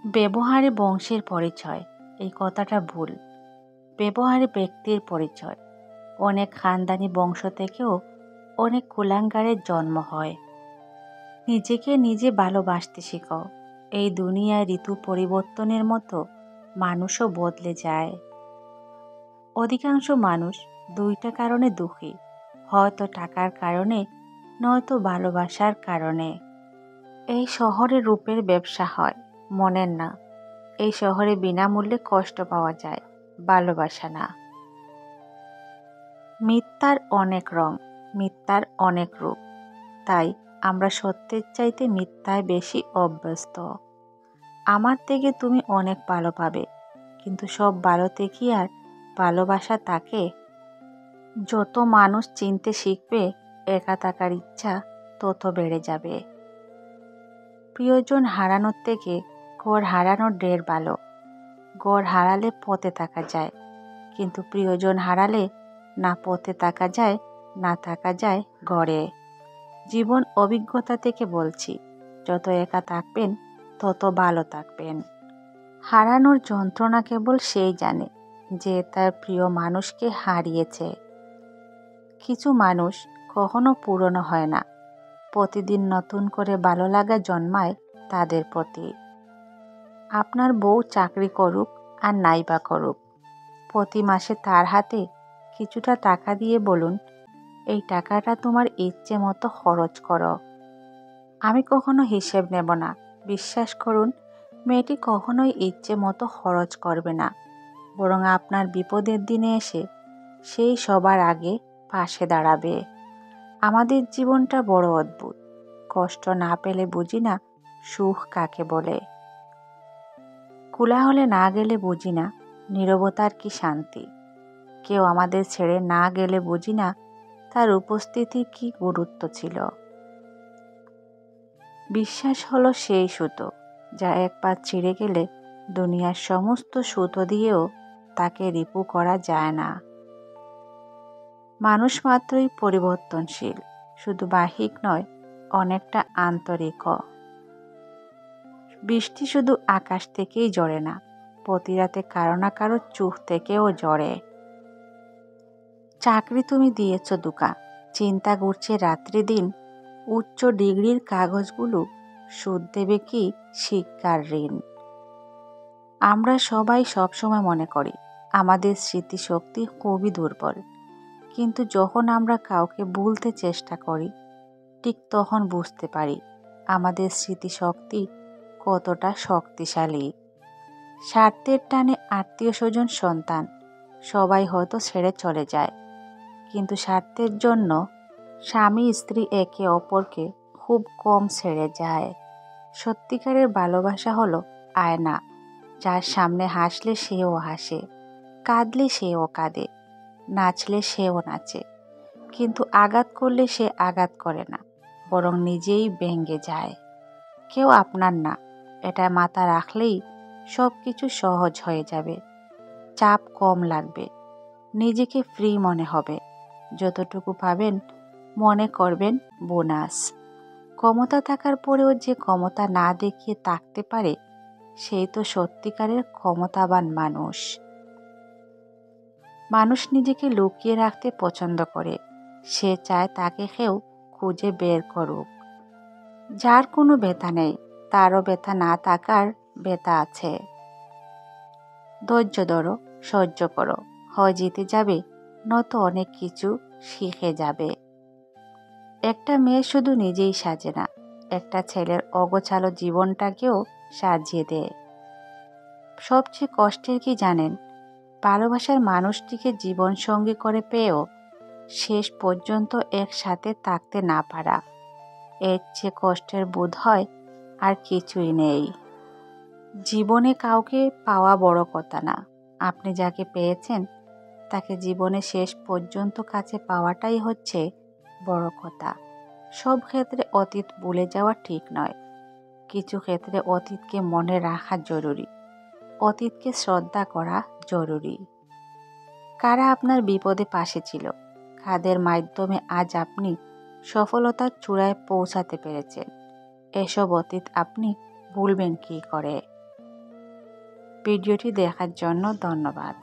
ব্যবহারে বংশের পরিচয়, এই কথাটা ভুল। ব্যবহারে ব্যক্তির পরিচয়। অনেক খানদানি বংশ থেকেও অনেক কুলাঙ্গারের জন্ম হয়। নিজেকে নিজে ভালোবাসতে শিখো। এই দুনিয়ায় ঋতু পরিবর্তনের মতো মানুষও বদলে যায়। অধিকাংশ মানুষ দুইটা কারণে দুঃখী, হয়তো টাকার কারণে, নয়তো ভালোবাসার কারণে। এই শহরে রূপের ব্যবসা হয়, মনের না। এই শহরে বিনামূল্যে কষ্ট পাওয়া যায়, ভালোবাসা না। মিথ্যার অনেক রং, মিথ্যার অনেক রূপ। তাই আমরা সত্যের চাইতে মিথ্যায় বেশি অভ্যস্ত। আমার থেকে তুমি অনেক ভালো পাবে, কিন্তু সব ভালোতে কি আর ভালোবাসা থাকে? যত মানুষ চিনতে শিখবে, একা থাকার ইচ্ছা তত বেড়ে যাবে। প্রিয়জন হারানোর থেকে ঘর হারানোর ঢের ভালো। ঘর হারালে পথে থাকা যায়, কিন্তু প্রিয়জন হারালে না পথে থাকা যায়, না থাকা যায় ঘরে। জীবন অভিজ্ঞতা থেকে বলছি, যত একা থাকবেন তত ভালো থাকবেন। হারানোর যন্ত্রণা কেবল সেই জানে যে তার প্রিয় মানুষকে হারিয়েছে। কিছু মানুষ কখনো পুরনো হয় না, প্রতিদিন নতুন করে ভালো লাগা জন্মায় তাদের প্রতি। আপনার বউ চাকরি করুক আর নাই বা করুক, প্রতি মাসে তার হাতে কিছুটা টাকা দিয়ে বলুন, এই টাকাটা তোমার ইচ্ছে মতো খরচ করো। আমি কখনো হিসেব নেব না। বিশ্বাস করুন, মেয়েটি কখনোই ইচ্ছে মতো খরচ করবে না, বরং আপনার বিপদের দিনে এসে সেই সবার আগে পাশে দাঁড়াবে। আমাদের জীবনটা বড় অদ্ভুত। কষ্ট না পেলে বুঝি না সুখ কাকে বলে। কোলাহলে না গেলে বুঝি না নীরবতার কি শান্তি। কেউ আমাদের ছেড়ে না গেলে বুঝি না তার উপস্থিতির কি গুরুত্ব ছিল। বিশ্বাস হলো সেই সুতো, যা একবার ছিঁড়ে গেলে দুনিয়ার সমস্ত সুতো দিয়েও তাকে রিপু করা যায় না। মানুষ মাত্রই পরিবর্তনশীল, শুধু বাহ্যিক নয়, অনেকটা আন্তরিকও। বৃষ্টি শুধু আকাশ থেকেই ঝরে না, প্রতি রাতে কারো না কারো চোখ থেকেও ঝরে। চাকরি তুমি দিয়েছ দুকা, চিন্তা ঘুরছে রাত্রি দিন। উচ্চ ডিগ্রির কাগজগুলো সুদ দেবে কি শিক্ষার ঋণ? আমরা সবাই সবসময় মনে করি আমাদের স্মৃতিশক্তি খুবই দুর্বল, কিন্তু যখন আমরা কাউকে ভুলতে চেষ্টা করি, ঠিক তখন বুঝতে পারি আমাদের স্মৃতিশক্তি কতটা শক্তিশালী। স্বার্থের টানে আত্মীয় স্বজন সন্তান সবাই হয়তো ছেড়ে চলে যায়, কিন্তু স্বার্থের জন্য স্বামী স্ত্রী একে অপরকে খুব কম ছেড়ে যায়। সত্যিকারের ভালোবাসা হলো আয়না, যার সামনে হাসলে সেও হাসে, কাঁদলে সেও কাঁদে, নাচলে সেও নাচে, কিন্তু আঘাত করলে সে আঘাত করে না, বরং নিজেই ভেঙে যায়। কেউ আপনার না, এটা মাথা রাখলেই সব কিছু সহজ হয়ে যাবে। চাপ কম লাগবে, নিজেকে ফ্রি মনে হবে। যতটুকু পাবেন মনে করবেন বোনাস। ক্ষমতা থাকার পরেও যে ক্ষমতা না দেখিয়ে থাকতে পারে, সেই তো সত্যিকারের ক্ষমতাবান মানুষ। মানুষ নিজেকে লুকিয়ে রাখতে পছন্দ করে, সে চায় তাকে কেউ খুঁজে বের করুক। যার কোনো ব্যথা নেই, তারও ব্যথা না থাকার ব্যথা আছে। ধৈর্য ধরো, সহ্য করো, হয় জিতে যাবে, নয়তো অনেক কিছু শিখে যাবে। একটা মেয়ে শুধু নিজেই সাজে না, একটা ছেলের অগোছালো জীবনটাকেও সাজিয়ে দেয়। সবচেয়ে কষ্টের কি জানেন? ভালোবাসার মানুষটিকে জীবনসঙ্গী করে পেয়েও শেষ পর্যন্ত একসাথে থাকতে না পারা। এর চেয়ে কষ্টের বোধ হয় আর কিছুই নেই। জীবনে কাউকে পাওয়া বড় কথা না, আপনি যাকে পেয়েছেন তাকে জীবনে শেষ পর্যন্ত কাছে পাওয়াটাই হচ্ছে বড় কথা। সব ক্ষেত্রে অতীত ভুলে যাওয়া ঠিক নয়, কিছু ক্ষেত্রে অতীতকে মনে রাখা জরুরি, অতীতকে শ্রদ্ধা করা জরুরি। কারা আপনার বিপদে পাশে ছিল, কাদের মাধ্যমে আজ আপনি সফলতার চূড়ায় পৌঁছাতে পেরেছেন, এসব অতীত আপনি ভুলবেন কী করে? ভিডিওটি দেখার জন্য ধন্যবাদ।